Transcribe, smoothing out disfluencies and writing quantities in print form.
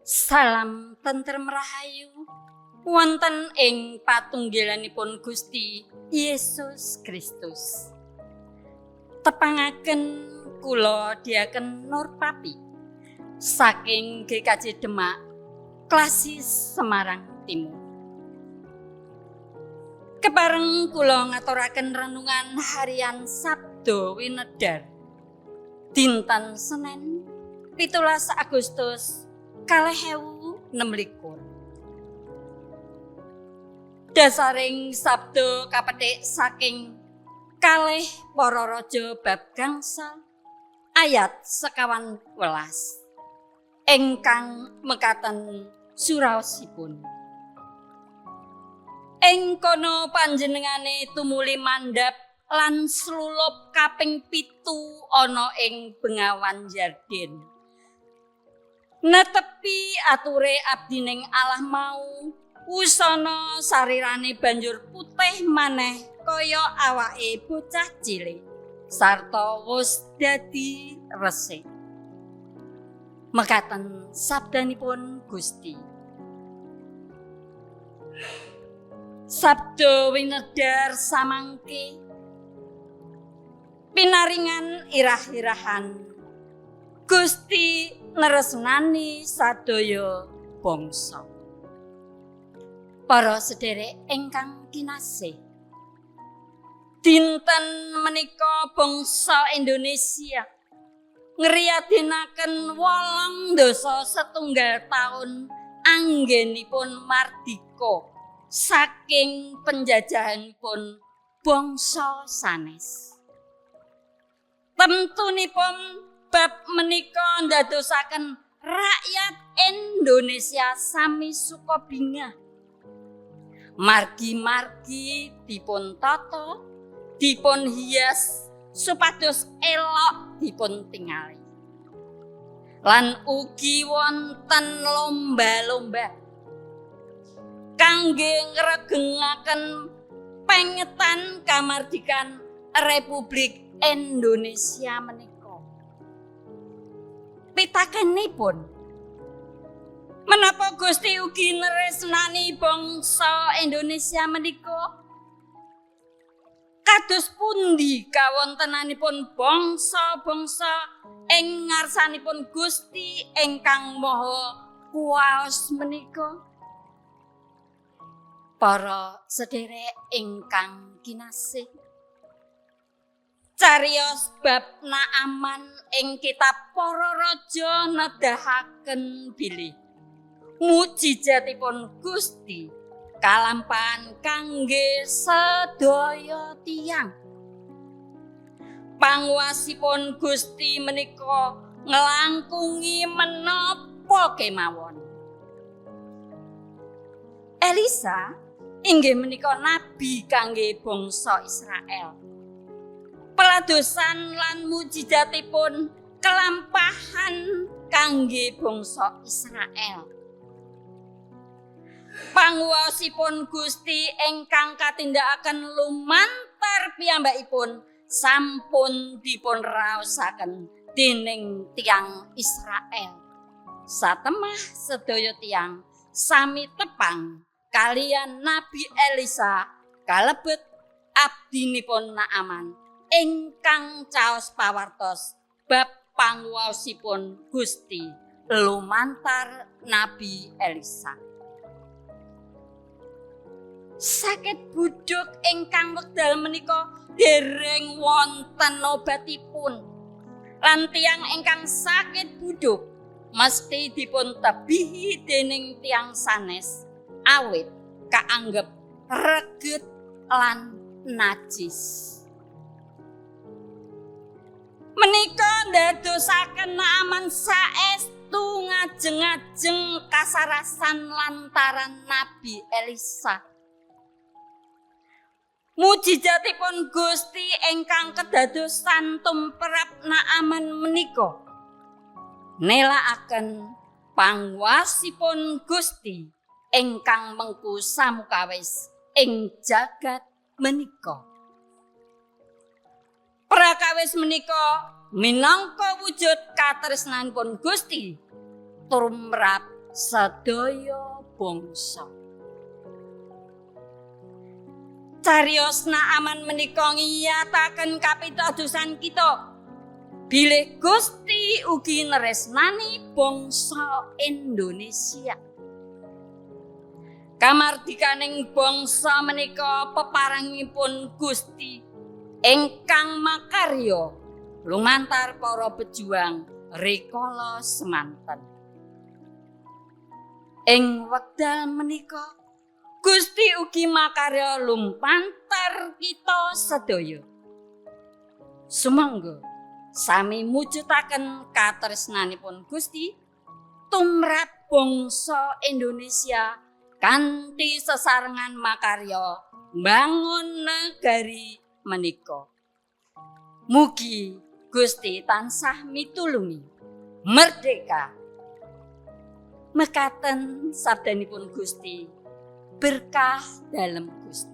Salam tentrem rahayu wonten ing patunggilanipun Gusti Yesus Kristus. Tepangaken kula Diaken Nurpapi saking GKJ Demak, Klasis Semarang Timur. Kepareng kula ngaturaken renungan harian Sabdo Winedar dinten Senin 17 Agustus 2026. Dasaring sabda kapetik saking kalih para raja bab gangsal ayat 51 ingkang mekaten suraosipun. Ing kono panjenengane tumuli mandhap lan slulup kaping 7 ana ing Bengawan Yarden. Netepi ature abdining Allah mau, wusana sarirane banjur putih maneh kaya awake bocah cilik, sarta wus dadi resik. Mekaten sabdanipun Gusti. Sabda winedar samangke pinaringan irah-irahan Gusti neresnani sadaya bangsa. Para sederek ingkang kinasih, dinten menika bangsa Indonesia ngriyadinaken 8 taun anggenipun mardika saking penjajahanipun bangsa sanes. Temtunipun bab menika ndadosaken rakyat Indonesia sami suka bingah. Margi-margi dipun tata, dipun hias supados elok dipun tingali. Lan ugi wonten lomba-lomba kangge ngregengaken pengetan kamardikan Republik Indonesia menika. Pitakenipun, menapa Gusti ugi nresnani bangsa Indonesia menika? Kados pundi kawontenanipun bangsa-bangsa ing ngarsanipun Gusti ingkang Maha Kuwaos menika? Para sederek ingkang kinasih, cariyos bab Naaman ing kitab Para Raja nedahaken bilih mujijatipun Gusti kalampahan kangge sedaya tiyang. Panguwasipun Gusti menika nglangkungi menapa kemawon. Elisa inggih menika nabi kangge bangsa Israel. Peladosan lan mujijatipun kelampahan kangge bangsa Israel. Panguwasipun Gusti ingkang katindakaken lumantar piyambakipun sampun dipun raosaken dening tiyang Israel. Satemah sedaya tiyang sami tepang kalian Nabi Elisa kalebet abdinipun Naaman ingkang caos pawartos bab panguwasipun Gusti lumantar Nabi Elisa. Sakit buduk ingkang wekdal menika dereng wonten obatipun. Lan tiyang ingkang sakit buduk mesti dipun tebihi dening tiyang sanes awit kaanggep reget lan najis. Menika ndadosaken Naaman saestu ngajeng-ajeng kasarasan lantaran Nabi Elisa. Mujijatipun Gusti ingkang kedadosan tumrap Naaman menika nelakaken panguwasipun Gusti ingkang mengku samukawis ing jagat menika. Prakawis perkawis menika minangka wujud katresnanipun Gusti tumrap sedaya bangsa. Cariyos Naaman menika ngiyataken kapitadosan kita bilih Gusti ugi nresnani bangsa Indonesia. Kamardikaning bangsa menika peparangipun Gusti ingkang makarya lumantar para pejuang rikala semanten. Ing wekdal menika Gusti ugi makarya lumantar kita sedaya. Sumangga sami mujudaken katresnanipun Gusti tumrap bangsa Indonesia kanthi sesarengan makarya mbangun negari menika. Mugi Gusti tansah mitulungi merdeka. Mekaten sabdanipun Gusti berkah dalam Gusti.